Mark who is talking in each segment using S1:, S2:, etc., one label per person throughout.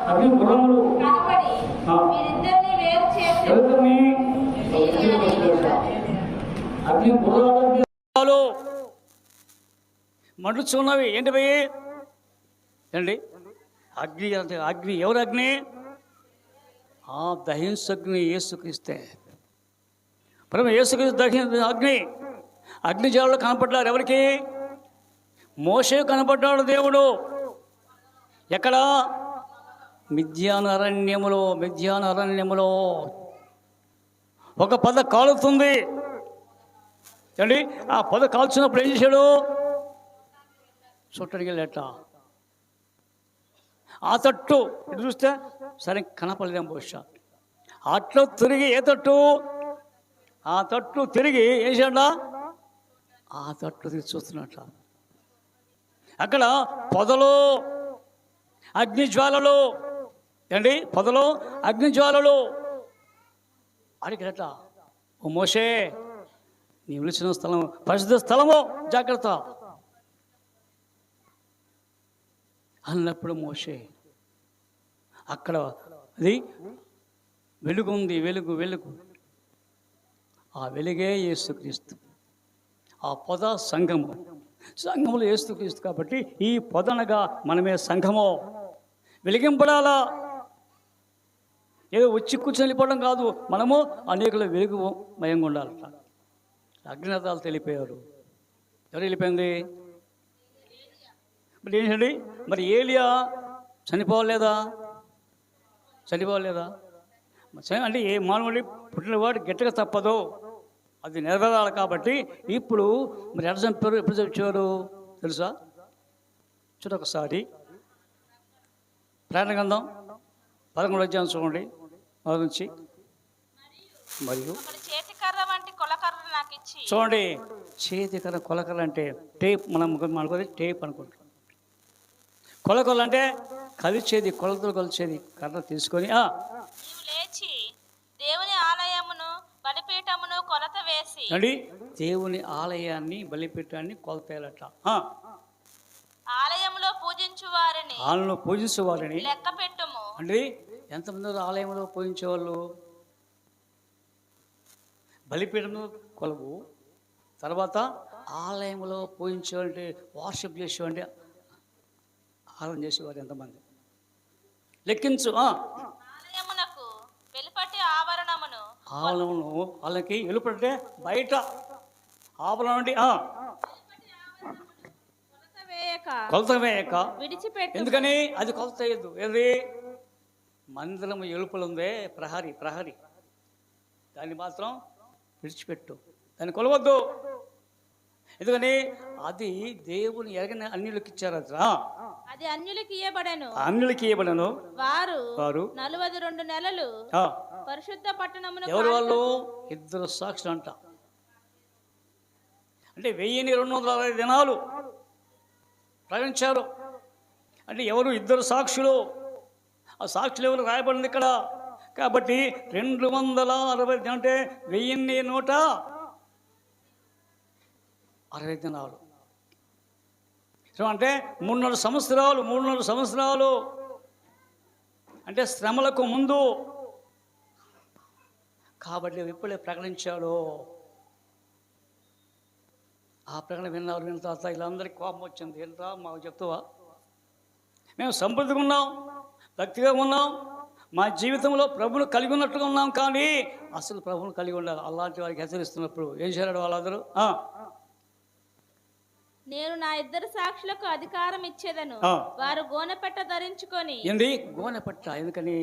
S1: అగ్ని గుర్రములు
S2: కనబడి వీరిద్దరిని వేరు చేసి
S1: అగ్ని గుర్రాలు
S3: మండుచున్నవి ఏంటివి ఏంటి అగ్ని అంటే అగ్ని ఎవరు అగ్ని ఆ దహింసగ్ని యేసుక్రీస్తే పరమ యేసుక్రీస్తు అగ్ని అగ్నిజాలలో కనపడ్డారు ఎవరికి మోషే కనపడ్డాడు దేవుడు ఎక్కడ మిద్యాను అరణ్యములో ఒక పద కాలుతుంది అండి ఆ పద కాల్చినప్పుడు ఏం చేశాడు చుట్టడికి వెళ్ళట ఆ తట్టు ఇటు చూస్తే సరే కనపడలేం బహుశా అట్లు తిరిగి ఏ తట్టు ఆ తట్టు తిరిగి వేసాడా ఆ తట్టు తిరిగి చూస్తున్నట్ట అక్కడ పొదలో అగ్నిజ్వాలలు ఏంటి పొదలో అగ్నిజ్వాలలు అడిగినట్ట ఓ మోషే నీ విలిచిన స్థలం పరిశుద్ధ స్థలము జాగ్రత్త అన్నప్పుడు మోషే అక్కడ అది వెలుగుంది వెలుగు ఆ వెలుగే యేసుక్రీస్తు ఆ పొద సంఘములో యేసుక్రీస్తు కాబట్టి ఈ పొదనగా మనమే సంఘము వెలిగింపడాలా ఏదో వచ్చి కూర్చొని వెళ్ళిపోవడం కాదు మనము అనేకుల వెలుగు మయంగా ఉండాలట అగ్నినాథాలు తెలిపారు ఎవరు వెళ్ళిపోయింది మరి ఏంటండి మరి ఏలియా చనిపోలేదా అంటే ఏ మానవుడి పుట్టినవాడు గట్టిగా తప్పదు అది నెరవేరాలి కాబట్టి ఇప్పుడు మరి ఎక్కడ చంపారు ఎప్పుడు చచ్చారు తెలుసా చూడొకసారి ప్రయాణ గ్రంథం 11వ అధ్యాయం చూడండి మొదటి నుంచి మరియు చూడండి చేతికర్ర కొలకర్ర అంటే టేప్ మనం అనుకోది టేప్ అనుకుంటాం కొలకర్ర అంటే కలిచేది కొలతలు కొలిచేది కర్ర తీసుకొని
S2: లేచి దేవుని ఆలయమును బలిపీఠమును కొలత వేసి
S3: అండి దేవుని ఆలయాన్ని బలిపీఠాన్ని కొలతేయాలట
S2: ఆలయంలో పూజించు వారిని లెక్క పెట్టుము
S3: అండి ఎంతమంది ఆలయంలో పూజించేవాళ్ళు బలిపీఠము కొలవు తర్వాత ఆలయంలో పూజించేవారంటే వార్షిప్ చేసేవారంటే ఆరాధన చేసేవారు ఎంతమంది లెక్కించు
S2: ఆలయమునకు వెలుపటి ఆవరణమును
S3: వాళ్ళకి వెలుపటే బయట ఆవరణ నుండి కొలత వేయక ఎందుకని అది కొలత వేయద్దు ఏది మందిరం ఎలుపలుందే ప్రహరీ దాన్ని మాత్రం విడిచిపెట్టు దాన్ని కొలవద్దు ఎందుకని అది దేవుని ఎరగని అన్యులకు ఇచ్చారు
S2: అది అన్యులకి
S3: ఇయ్యబడను వారు
S2: 42 నెలలు పరిశుద్ధ పట్టణమును
S3: ఎవరు వాళ్ళు ఇద్దరు సాక్షులు అంట అంటే 1260 దినాలు ప్రకటించారు అంటే ఎవరు ఇద్దరు సాక్షులు ఆ సాక్షులు ఎవరు రాయబడింది ఇక్కడ కాబట్టి 260 అంటే 1160 దినాలు అంటే 3.5 సంవత్సరాలు అంటే శ్రమలకు ముందు కాబట్టి ఎప్పుడే ప్రకటించాడు ఆ ప్రకటన విన్న తర్వాత వీళ్ళందరికీ కోపం వచ్చింది ఏంట్రా మాకు చెప్తావా మేము సమృద్ధిగా ఉన్నాం భక్తిగా ఉన్నాం మా జీవితంలో ప్రభువును కలిగి ఉన్నట్టుగా ఉన్నాం కానీ అసలు ప్రభువును కలిగి ఉండాలి అలాంటి వారికి హెచ్చరిస్తున్నప్పుడు ఏం చేయాలి వాళ్ళందరూ
S2: నేను నా ఇద్దరు సాక్షులకు అధికారం ఇచ్చేదను వారు గోనెపట్ట ధరించుకొని
S3: ఏంటి గోనెపట్ట ఎందుకని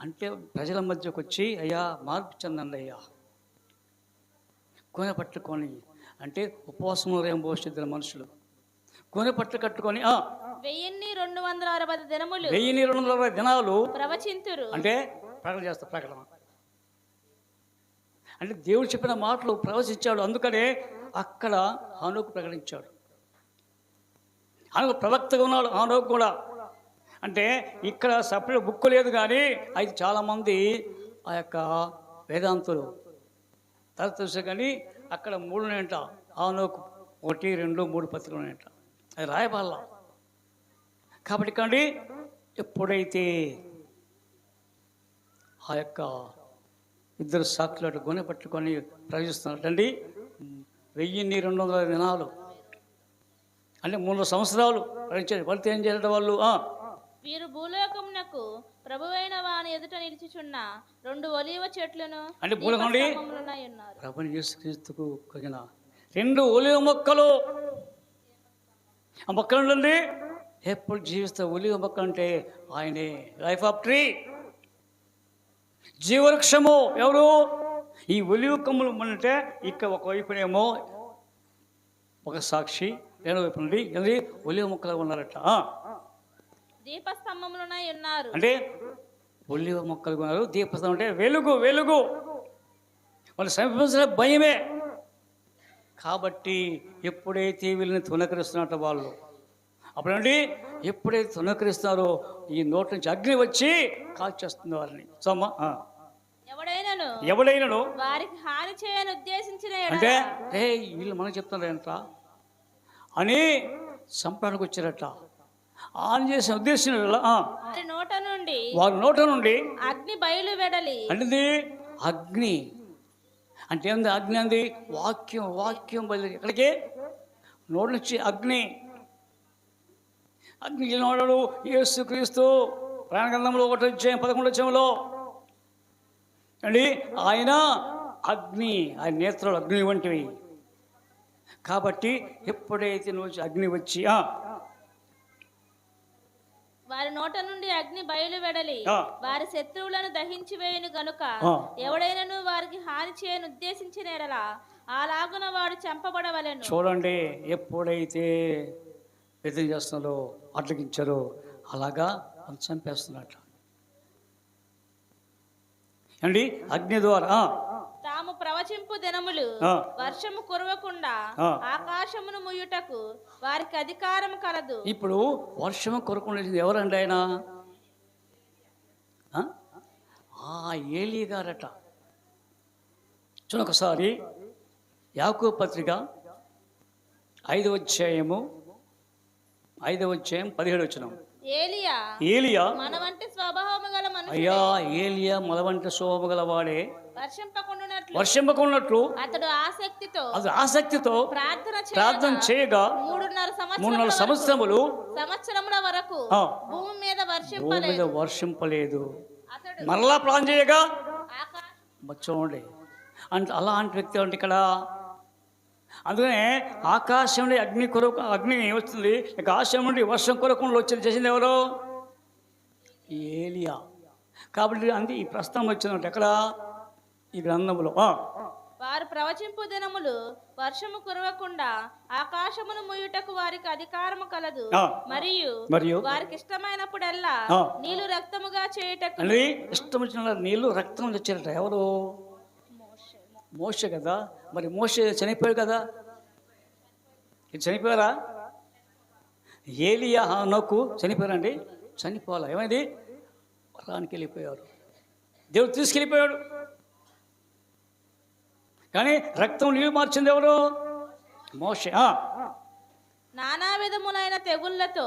S3: అంటే ప్రజల మధ్యకు వచ్చి అయ్యా మార్పు చెందండి అయ్యా గోనెపట్టుకొని అంటే ఉపవాసంలో ఏం పోషిద్దరు మనుషులు గోనెపట్టు కట్టుకొని
S2: 1260 దినములు
S3: 1260 దినాలు
S2: ప్రవచింతురు
S3: అంటే ప్రకటన అంటే దేవుడు చెప్పిన మాటలు ప్రవచించాడు అందుకనే అక్కడ హనోకు ప్రకటించాడు హనోకు ప్రవక్తగా ఉన్నాడు హనోకు కూడా అంటే ఇక్కడ సపరేట్ బుక్ లేదు కానీ అయితే చాలామంది ఆ యొక్క వేదాంతులు తెలుసు కానీ అక్కడ 3 ఉన్నాయంట హనోకు 1, 2, 3 పత్రికలు ఉన్నాయంట అది రాయబాల కాబట్టి కండి ఎప్పుడైతే ఆ యొక్క ఇద్దరు సాక్షులు గొనె పట్టుకొని ప్రవహిస్తున్నారండి. 1200 దినాలు అంటే 3 సంవత్సరాలు ప్రవహించారు. పడితే ఏం చేయాలంటే వాళ్ళు
S2: వీరు భూలోకమునకు ప్రభువైన వాని ఎదుట నిలిచిచున్న 2 ఒలీవ చెట్లను
S3: అంటే భూలోకం నుండి
S2: దీపస్తంభములునై ఉన్నారు.
S3: ప్రభుని యేసుక్రీస్తుకు కలిగిన 2 ఒలీవ మొక్కలు. ఆ మొక్కలు నుండి ఎప్పుడు జీవిస్తే ఒలీవ మొక్క అంటే ఆయనే లైఫ్ ఆఫ్ ట్రీ, జీవవృక్షము. ఎవరు? ఈ ఒలీవ కొమ్మలు అంటే ఇక్కడ ఒకవైపునేమో ఒక సాక్షి, రెండో వైపు నుండి ఒలీవ మొక్కలు ఉన్నారట.
S2: దీపస్తంభములునై ఉన్నారు
S3: అంటే ఒలీవ మొక్కలు ఉన్నారు. దీపస్తంభం అంటే వెలుగు. వెలుగు వాళ్ళు సమీపించిన భయమే. కాబట్టి ఎప్పుడైతే వీళ్ళని తునకరిస్తున్నట్టు వాళ్ళు అప్పుడండి ఎప్పుడైతే తునకరిస్తున్నారో ఈ నోటి నుంచి అగ్ని వచ్చి కాల్చేస్తుంది వారిని. సోమ్మ ఎవడైనాను
S2: వారికి హాని చేయని ఉద్దేశించిన
S3: అంటే వీళ్ళు మనకు చెప్తున్నారు ఏంట అని చంపడానికి వచ్చారట. ఆన్ చేసిన ఉద్దేశం వారి నోట నుండి
S2: అగ్ని బయలు వెడలి.
S3: అంటే అగ్ని అంటే ఏంది? అగ్ని అంది వాక్యం. వాక్యం బయలు ఎక్కడికి? నోటి నుంచి అగ్ని. అగ్ని నోడడు యేసుక్రీస్తు ప్రాణగ్రంథంలో 1:11 అండి. ఆయన అగ్ని, ఆయన నేత్రాలు అగ్ని వంటివి. కాబట్టి ఎప్పుడైతే నువ్వు అగ్ని వచ్చి
S2: వారి నోట నుండి అగ్ని బయలు వెడలి వారి శత్రువులను దహించి వేయును గనుక ఎవడైనను వారికి హాని చేయని ఉద్దేశించిన ఎడల అలాగున వాడు చంపబడవలెను.
S3: చూడండి, ఎప్పుడైతే వ్యతిరేకం చేస్తున్నారో అడ్డగించారో అలాగా చంపేస్తున్నట్టు అండి. అగ్ని ద్వారా
S2: తాము ప్రవచింపు దినములు వర్షము కురవకుండా ఆకాశమును ముయ్యుటకు వారికి అధికారం కలదు.
S3: ఇప్పుడు వర్షము కురవకుండా ఎవరండి? ఆయన ఏలీ గారట. చూడండి ఒకసారి యాకోబు పత్రిక 5వ అధ్యాయం 17 ఏలియా
S2: మన వంటి స్వభావము గల మనుషుడే.
S3: అయ్యా, ఏలియా మన వంటి స్వభావము గల వాడే
S2: వర్షింపకుండునట్లు
S3: అతడు
S2: ఆసక్తితో ప్రార్థన చేయగా 3.5 సంవత్సరముల వరకు భూమి మీద
S3: వర్షింపలేదు. మరలా ప్లాన్ చేయగా చూడండి అంటే అలాంటి వ్యక్తి అంటే ఇక్కడ. అందుకనే ఆకాశం నుండి అగ్ని వస్తుంది. ఇక ఆకాశం నుండి వర్షం కొరకుండా చేసింది ఎవరు? ఏలియా. కాబట్టి అంది ఈ ప్రస్తావన వచ్చిందంటే ఎక్కడ? ఈ గ్రంథంలో
S2: వారు ప్రవచింపు దినములు వర్షము కురవకుండా ఆకాశమును ముయ్యుటకు వారికి అధికారము కలదు. మరియు వారికి ఇష్టమైనప్పుడల్లా నీళ్లు రక్తముగా చేయుటకు.
S3: ఇష్టం వచ్చిన నీళ్లు రక్తం తెచ్చారట. ఎవరు? మోషే కదా. మరి మోషే చనిపోయాడు కదా. చనిపోయారా? ఏలియా నోకు చనిపోయారండి. చనిపోవాలా? ఏమైంది? వరానికి వెళ్ళిపోయారు. దేవుడు తీసుకెళ్ళిపోయాడు. కానీ రక్తం నీళ్ళు మార్చింది ఎవరు? మోషే.
S2: నానా విధములైన తెగుళ్లతో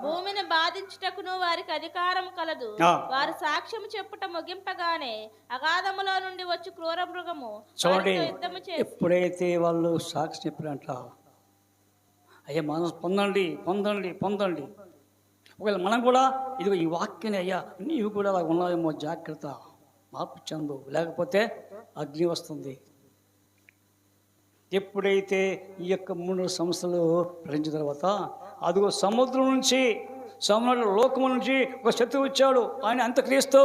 S2: భూమిని బాధించుటకును వారికి అధికారం కలదు. వారు సాక్ష్యం చెప్పుట ముగింపగానే అగాధములో నుండి వచ్చి క్రూర మృగము
S3: చూడండి. ఎప్పుడైతే వాళ్ళు సాక్షి చెప్పినట్ట అయ్యా మనం పొందండి పొందండి పొందండి. ఒకవేళ మనం కూడా ఇదిగో ఈ వాక్యాన్ని అయ్యా నీవు కూడా అలా ఉన్నావేమో జాగ్రత్త, మార్పు చెందు, లేకపోతే అగ్ని వస్తుంది. ఎప్పుడైతే ఈ యొక్క 3 సంవత్సరాలు ప్రకటించిన తర్వాత అదిగో సముద్రం నుంచి లోకము నుంచి ఒక శత్రువు వచ్చాడు. ఆయన అంత్యక్రీస్తు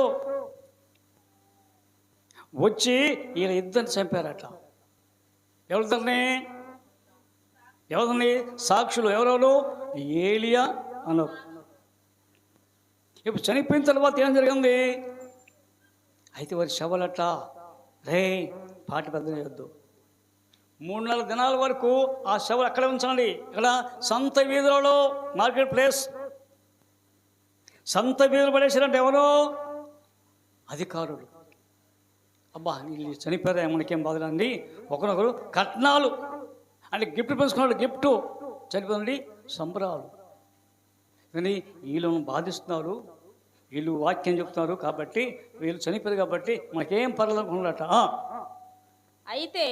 S3: వచ్చి ఈయన ఇద్దరిని చంపారట. ఎవరిని? సాక్షులు. ఎవరెవరు? ఏలియా అను. ఇప్పుడు చనిపోయిన తర్వాత ఏం జరిగింది? అయితే వారి శవాలట పాటి పెద్ద చేయొద్దు. 3-4 దినాల వరకు ఆ శవాలు అక్కడే ఉంచండి. ఇక్కడ సంత వీధులలో, మార్కెట్ ప్లేస్ సంత వీధులు పడేసారంటే ఎవరు? అధికారులు. అబ్బా వీళ్ళు చనిపోయారా, మనకేం బాధలండి. ఒకరొకరు కట్నాలు అంటే గిఫ్ట్ పెంచుకున్నాడు. గిఫ్ట్ చనిపోయింది సంబరాలు. కానీ వీళ్ళను బాధిస్తున్నారు. వీళ్ళు వాక్యం చెప్తున్నారు కాబట్టి, వీళ్ళు చనిపోయారు కాబట్టి మనకేం పర్లేదు ఉండట.
S2: అయితే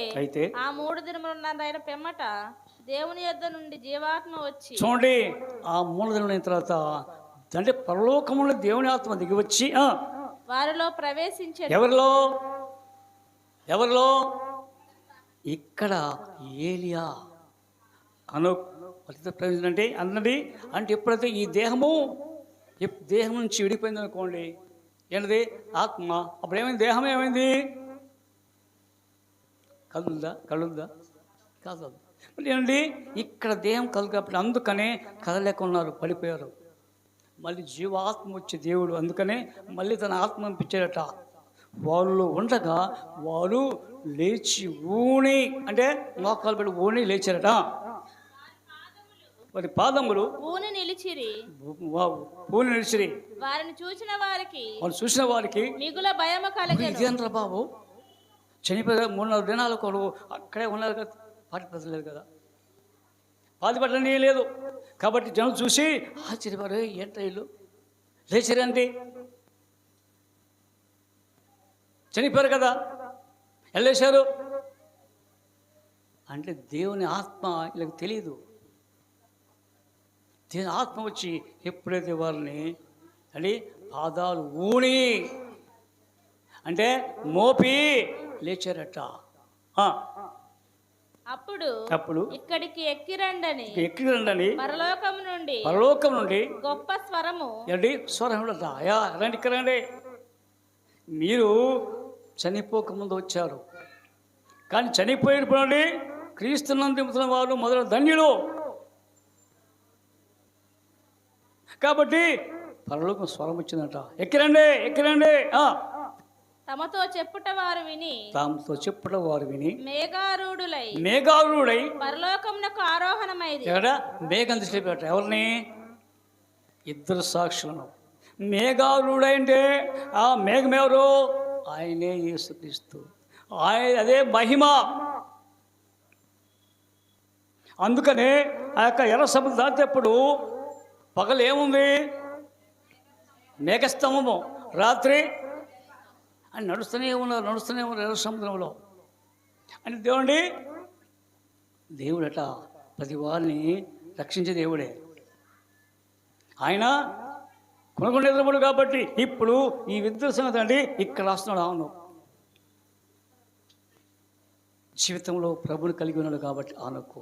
S2: ఆ 3 దినములున్న పిమ్మట దేవుని యొద్ద నుండి జీవాత్మ వచ్చి,
S3: చూడండి, ఆ 3 దినములైన తర్వాత అంటే పరలోకములో దేవుని ఆత్మ దిగి వచ్చి
S2: వారిలో ప్రవేశించాడు.
S3: ఎవరిలో ఇక్కడ ఏలియా ప్రవేశించండి అన్నది. అంటే ఎప్పుడైతే ఈ దేహం నుంచి విడిపోయింది అనుకోండి, ఏంటిది ఆత్మ, అప్పుడు ఏమైంది? దేహం ఏమైంది? కళ్ళుందా కాదు. ఏంటి ఇక్కడ దేహం కలు కాబట్టి అందుకనే కదలేకున్నారు, పడిపోయారు. మళ్ళీ జీవాత్మ వచ్చే దేవుడు అందుకనే మళ్ళీ తన ఆత్మ పంపించాడట. వాళ్ళు ఉండగా వారు లేచి ఊని, అంటే మోకాలు పెట్టి ఊని లేచారట. వారి పాదములు పూని నిలిచిరి.
S2: వారిని చూసిన
S3: వారికి
S2: మిగుల భయము కలిగెను.
S3: ఇదేంట్రా బాబు, చనిపోయారు 3-4 దినాలు కొడు అక్కడే ఉన్నారు కదా, పాటిపడలేదు కదా, పాతిపడనే లేదు. కాబట్టి జనం చూసి ఆశ్చర్యపడే, ఏంట వీళ్ళు లేచారండి, చనిపోయారు కదా, వెళ్ళేశారు అంటే దేవుని ఆత్మ వీళ్ళకి తెలియదు. దేవుని ఆత్మ వచ్చి ఎప్పుడైతే వారిని అంటే పాదాలు ఊని అంటే మోపి లేచారట.
S2: అప్పుడు ఇక్కడికి ఎక్కిరండని
S3: పరలోకం నుండి
S2: గొప్ప స్వరము
S3: రండి ఇక్కడ రండి. మీరు చనిపోకముందు వచ్చారు, కానీ చనిపోయినప్పుడు క్రీస్తునందు వారు మొదలు ధన్యులు. కాబట్టి పరలోకం స్వరం వచ్చిందట, ఎక్కిరండి.
S2: తమతో చెప్పుట వారు విని
S3: మేఘారూఢులై
S2: పరలోకమునకు ఆరోహణమైంది.
S3: మేఘం తీసుకెళ్ళిపోయాట. ఎవరిని? 2 సాక్షులను. మేఘారూఢుడై అంటే ఆ మేఘం ఎవరు? ఆయనే యేసుక్రీస్తు. అదే మహిమ. అందుకనే ఆ యొక్క ఎర్ర సముద్రం దాటేప్పుడు పగలు ఏముంది? మేఘస్తంభము. రాత్రి అని నడుస్తూనే ఉన్నారు ఎర్ర సముద్రంలో. అని దేవుడట ప్రతి వారిని రక్షించే దేవుడే. ఆయన కొనకుండా ఎదురుబడు కాబట్టి ఇప్పుడు ఈ విద్యుత్ సంగతి అండి ఇక్కడ రాస్తున్నాడు. అవును, జీవితంలో ప్రభుని కలిగి ఉన్నాడు కాబట్టి ఆనకు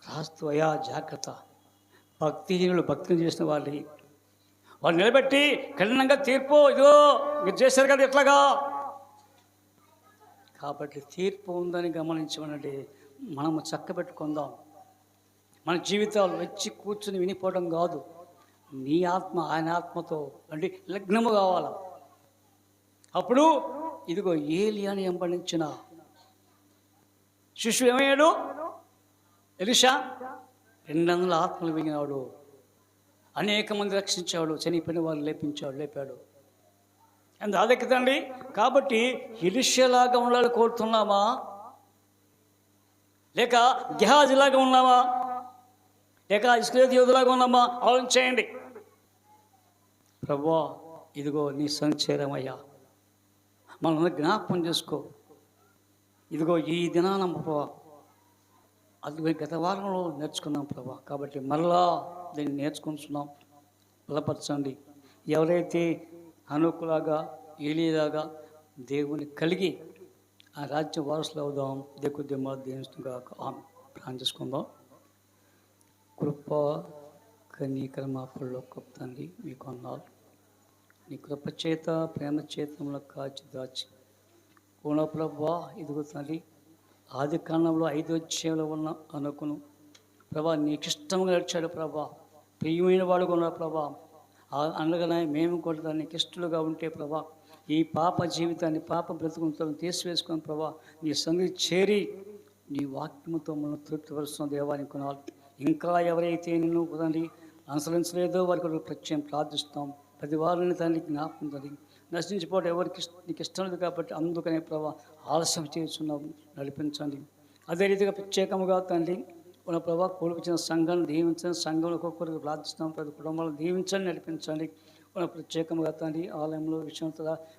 S3: రాస్తూ అయా జాగ్రత్త. భక్తిహీనులు భక్తిని చేసిన వాళ్ళు నిలబెట్టి కఠినంగా తీర్పు, ఇదిగో మీరు చేశారు కదా ఎట్లాగా. కాబట్టి తీర్పు ఉందని గమనించమనండి. మనము చక్కబెట్టుకుందాం. మన జీవితాలు వచ్చి కూర్చుని వినిపోవడం కాదు. నీ ఆత్మ ఆయన ఆత్మతో అంటే లగ్నము కావాల. అప్పుడు ఇదిగో ఏలియాని వెంబడించిన శిష్యుడు ఏమయ్యాడు? ఎలీషా 200 ఆత్మలు మిగిలినాడు, అనేక మంది రక్షించాడు, చనిపోయిన వాళ్ళు లేపాడు. అందు అదెక్కదండి. కాబట్టి ఎలీషాలాగా ఉండాలని కోరుతున్నామా, లేక గెహాజీలాగా ఉన్నామా, లేక ఇస్రాయేలు యోధులాగా ఉన్నామా? ఆలోచించేయండి. ప్రభువా ఇదిగో నీ సంచేరమయ్యా, మనల్ని జ్ఞాపకం చేసుకో. ఇదిగో ఈ దినాన ప్రభా, అది గత వారంలో నేర్చుకున్నాం ప్రభా. కాబట్టి మరలా దీన్ని నేర్చుకుంటున్నాం. బలపరచండి. ఎవరైతే అనుకులాగా ఏలియాగా దేవుని కలిగి ఆ రాజ్య వారసులు అవుదాం. దిమ్మ దేనిగా ప్రాణం చేసుకుందాం. కృప కనీకరమాపుల్లో తండ్రి మీకు అన్నారు. నీ కృప చేత ప్రేమ చేతంలో కాచి దాచి పూర్ణ ప్రభా ఇదిగో తండ్రి ఆది కాలంలో 5 అధ్యాయంలో ఉన్న అనుకును ప్రభా నీకు ఇష్టంగా నడిచాడు ప్రభా. ప్రియమైన వాడుగా ఉన్నాడు ప్రభా. అనగానే మేము కూడా దాన్ని ఇష్టలుగా ఉంటే ప్రభా ఈ పాప జీవితాన్ని పాప బ్రతుకులతో తీసివేసుకుని ప్రభా నీ సంగతి చేరి నీ వాక్యముతో మనం తృప్తిపరుస్తున్న దేవానికి కొనాలి. ఇంకా ఎవరైతే నిన్ను తండ్రి అనుసరించలేదో వారికి ప్రత్యయం ప్రార్థిస్తాం. ప్రతి వారిని తండ్రి జ్ఞాపకం తండ్రి నశించిపోవడం ఎవరికి నీకు ఇష్టం లేదు కాబట్టి అందుకనే ప్రభా ఆలస్యం చేస్తున్నాం. నడిపించండి. అదే రీతిగా ప్రత్యేకంగా తండ్రి మన ప్రభా కూడిపించిన సంఘాన్ని దీవించండి. సంఘం ఒక్కొక్కరికి ప్రార్థిస్తున్నాం. ప్రతి కుటుంబాలను దీవించండి, నడిపించండి. మన ప్రత్యేకంగా తండ్రి ఆలయంలో విషయం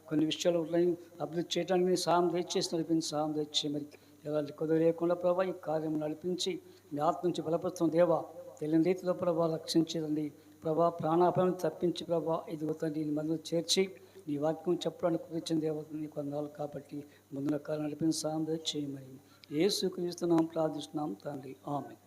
S3: కొన్ని విషయాలు ఉన్నాయి అభివృద్ధి చేయడానికి సాయం తెచ్చేసి నడిపించి సాయం తెచ్చి మరి ఎలాంటి కొద్ది లేకుండా ప్రభావ ఈ కార్యం నడిపించి మీ ఆత్మ నుంచి బలపరుస్తున్న దేవా తెలియని రీతిలో ప్రభావ రక్షించేదండి ప్రభా ప్రాణాపాయం తప్పించి ప్రభా ఇదిగో తండ్రి మందు చేర్చి నీ వాక్యం చెప్పడానికి కూర్చిన దేవత నీకు అందాలు కాబట్టి ముందున కాలం నడిపిన సాయం చేయమని యేసుక్రీస్తు నామమున ప్రార్థిస్తున్నాం తండ్రి ఆమేన్.